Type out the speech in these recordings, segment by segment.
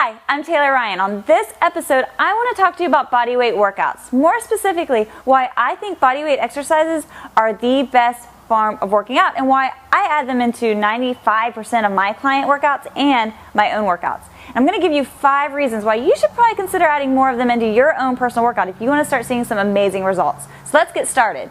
Hi, I'm Taylor Ryan. On this episode, I want to talk to you about bodyweight workouts. More specifically, why I think bodyweight exercises are the best form of working out and why I add them into 95% of my client workouts and my own workouts. And I'm going to give you 5 reasons why you should probably consider adding more of them into your own personal workout if you want to start seeing some amazing results. So let's get started.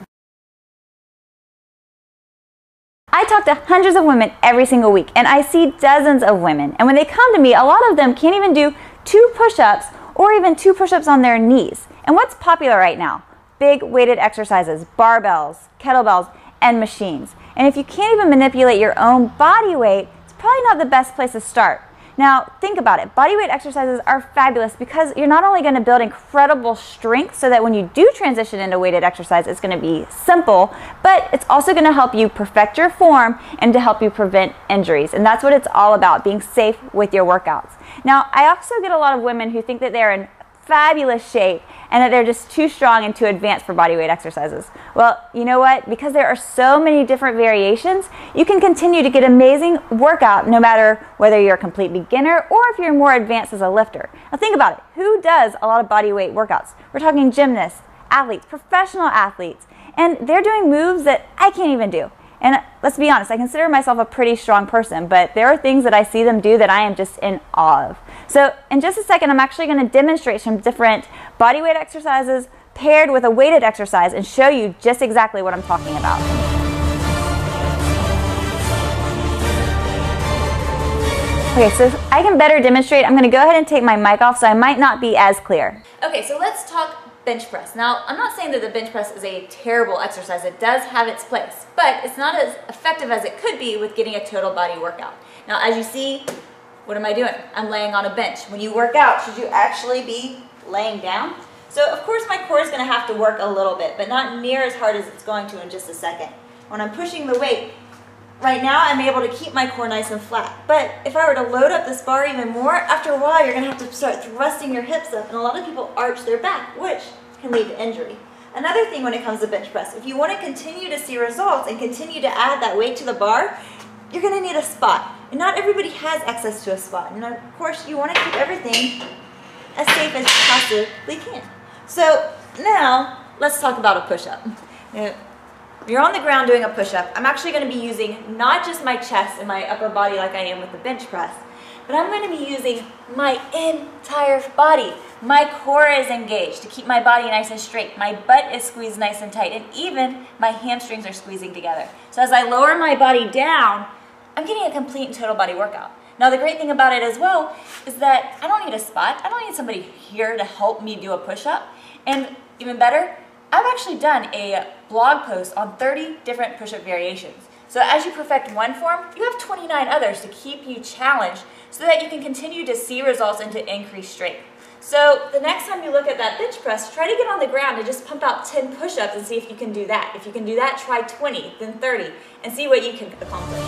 I talk to hundreds of women every single week, and I see dozens of women. And when they come to me, a lot of them can't even do 2 push-ups or even 2 push-ups on their knees. And what's popular right now? Big weighted exercises, barbells, kettlebells, and machines. And if you can't even manipulate your own body weight, it's probably not the best place to start. Now, think about it. Bodyweight exercises are fabulous because you're not only going to build incredible strength so that when you do transition into weighted exercise, it's going to be simple, but it's also going to help you perfect your form and to help you prevent injuries. And that's what it's all about, being safe with your workouts. Now, I also get a lot of women who think that they're in fabulous shape and that they're just too strong and too advanced for bodyweight exercises. Well, you know what? Because there are so many different variations, you can continue to get amazing workout no matter whether you're a complete beginner or if you're more advanced as a lifter. Now think about it. Who does a lot of bodyweight workouts? We're talking gymnasts, athletes, professional athletes, and they're doing moves that I can't even do. And let's be honest, I consider myself a pretty strong person, but there are things that I see them do that I am just in awe of. So in just a second, I'm actually going to demonstrate some different bodyweight exercises paired with a weighted exercise and show you just exactly what I'm talking about. Okay, so if I can better demonstrate, I'm going to go ahead and take my mic off so I might not be as clear. Okay, so let's talk bench press. Now, I'm not saying that the bench press is a terrible exercise. It does have its place, but it's not as effective as it could be with getting a total body workout. Now, as you see, what am I doing? I'm laying on a bench. When you work out, should you actually be laying down? So, of course, my core is going to have to work a little bit, but not near as hard as it's going to in just a second. When I'm pushing the weight, right now I'm able to keep my core nice and flat. But if I were to load up this bar even more, after a while you're going to have to start thrusting your hips up, and a lot of people arch their back, which can lead to injury. Another thing when it comes to bench press, if you want to continue to see results and continue to add that weight to the bar, you're going to need a spot. And not everybody has access to a spot. And of course, you want to keep everything as safe as you possibly can. So now, let's talk about a push-up. You're on the ground doing a push-up. I'm actually going to be using not just my chest and my upper body like I am with the bench press, but I'm going to be using my entire body. My core is engaged to keep my body nice and straight. My butt is squeezed nice and tight, and even my hamstrings are squeezing together. So as I lower my body down, I'm getting a complete and total body workout. Now the great thing about it as well is that I don't need a spot. I don't need somebody here to help me do a push-up. And even better, I've actually done a blog post on 30 different push-up variations. So as you perfect one form, you have 29 others to keep you challenged so that you can continue to see results and to increase strength. So the next time you look at that bench press, try to get on the ground and just pump out 10 push-ups and see if you can do that. If you can do that, try 20, then 30, and see what you can accomplish.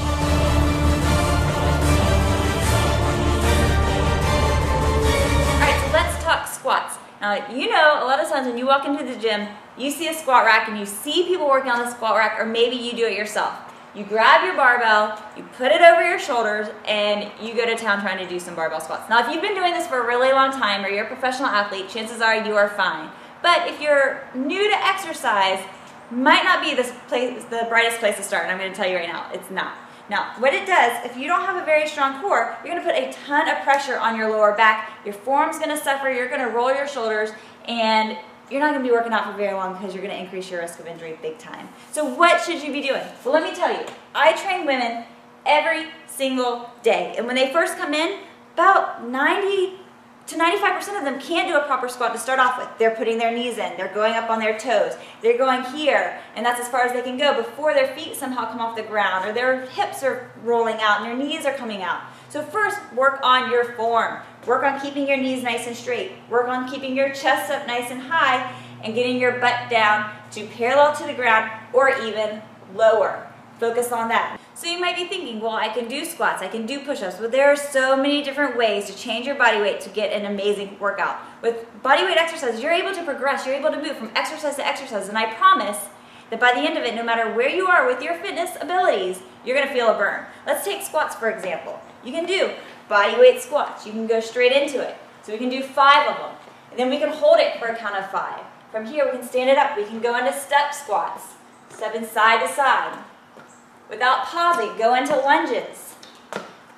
Alright, so let's talk squats. Now, you know, a lot of times when you walk into the gym, you see a squat rack and you see people working on the squat rack, or maybe you do it yourself. You grab your barbell, you put it over your shoulders, and you go to town trying to do some barbell squats. Now, if you've been doing this for a really long time, or you're a professional athlete, chances are you are fine. But if you're new to exercise, might not be the brightest place to start, and I'm going to tell you right now, it's not. Now, what it does, if you don't have a very strong core, you're going to put a ton of pressure on your lower back, your form's going to suffer, you're going to roll your shoulders, and you're not going to be working out for very long because you're going to increase your risk of injury big time. So what should you be doing? Well, let me tell you, I train women every single day. And when they first come in, about 90 to 95% of them can't do a proper squat to start off with. They're putting their knees in, they're going up on their toes, they're going here, and that's as far as they can go before their feet somehow come off the ground, or their hips are rolling out and their knees are coming out. So first, work on your form. Work on keeping your knees nice and straight. Work on keeping your chest up nice and high and getting your butt down to parallel to the ground or even lower. Focus on that. So you might be thinking, well, I can do squats, I can do push-ups, but there are so many different ways to change your body weight to get an amazing workout. With bodyweight exercises, you're able to progress, you're able to move from exercise to exercise, and I promise that by the end of it, no matter where you are with your fitness abilities, you're going to feel a burn. Let's take squats for example. You can do bodyweight squats. You can go straight into it. So we can do 5 of them. And then we can hold it for a count of 5. From here, we can stand it up. We can go into step squats. Stepping side to side. Without pausing, go into lunges.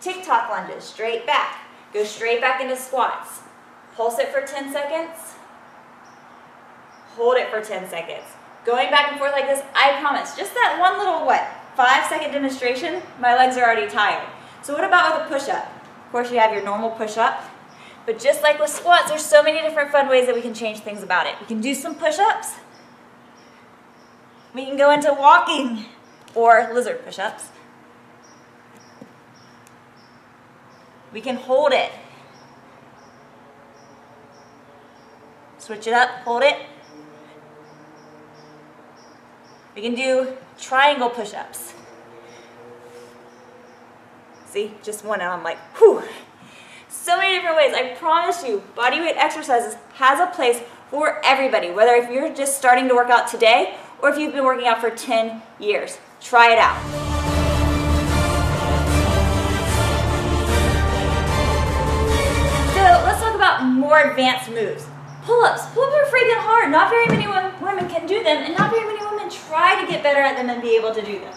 TikTok lunges, straight back. Go straight back into squats. Pulse it for 10 seconds. Hold it for 10 seconds. Going back and forth like this, I promise, just that one little, 5-second demonstration, my legs are already tired. So what about with a push-up? Of course, you have your normal push-up, but just like with squats, there's so many different fun ways that we can change things about it. We can do some push-ups. We can go into walking or lizard push-ups. We can hold it. Switch it up, hold it. We can do triangle push-ups. See, just one and I'm like, whew. So many different ways. I promise you, bodyweight exercises has a place for everybody, whether if you're just starting to work out today or if you've been working out for 10 years. Try it out. So let's talk about more advanced moves. Pull-ups. Pull-ups are freaking hard. Not very many women can do them, and not very many women try to get better at them and be able to do them.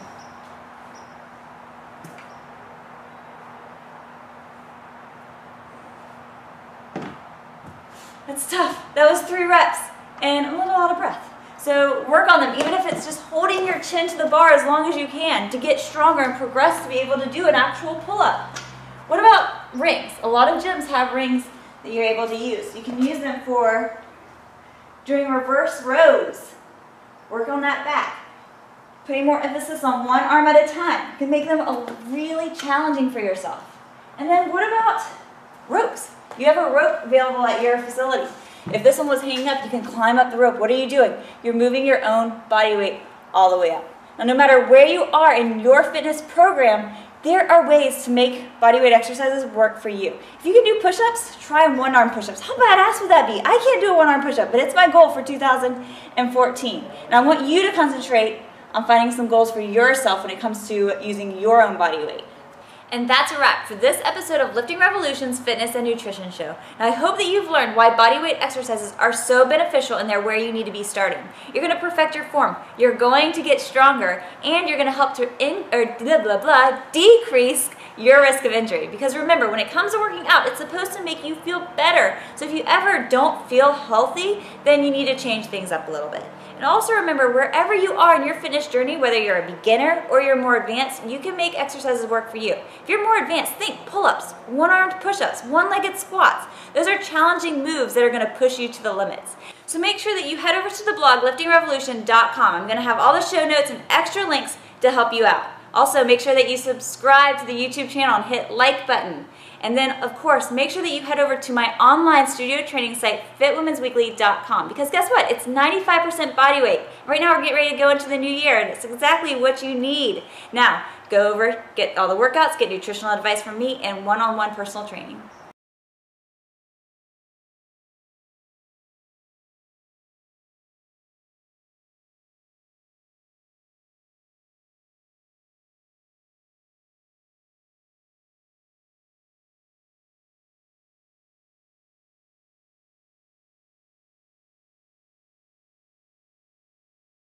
That's tough. That was 3 reps, and I'm a little out of breath. So work on them, even if it's just holding your chin to the bar as long as you can to get stronger and progress to be able to do an actual pull-up. What about rings? A lot of gyms have rings that you're able to use. You can use them for doing reverse rows. Work on that back. Putting more emphasis on one arm at a time. You can make them really challenging for yourself. And then what about ropes? You have a rope available at your facility. If this one was hanging up, you can climb up the rope. What are you doing? You're moving your own body weight all the way up. Now, no matter where you are in your fitness program, there are ways to make bodyweight exercises work for you. If you can do push-ups, try one-arm push-ups. How badass would that be? I can't do a one-arm push-up, but it's my goal for 2014. And I want you to concentrate on finding some goals for yourself when it comes to using your own body weight. And that's a wrap for this episode of Lifting Revolution's Fitness and Nutrition Show. And I hope that you've learned why bodyweight exercises are so beneficial and they're where you need to be starting. You're going to perfect your form, you're going to get stronger, and you're going to help to decrease your risk of injury. Because remember, when it comes to working out, it's supposed to make you feel better. So if you ever don't feel healthy, then you need to change things up a little bit. And also remember, wherever you are in your fitness journey, whether you're a beginner or you're more advanced, you can make exercises work for you. If you're more advanced, think pull-ups, one-armed push-ups, one-legged squats. Those are challenging moves that are going to push you to the limits. So make sure that you head over to the blog, liftingrevolution.com. I'm going to have all the show notes and extra links to help you out. Also, make sure that you subscribe to the YouTube channel and hit like button. And then, of course, make sure that you head over to my online studio training site, fitwomensweekly.com. Because guess what? It's 95% body weight. Right now, we're getting ready to go into the new year, and it's exactly what you need. Now, go over, get all the workouts, get nutritional advice from me, and one-on-one personal training.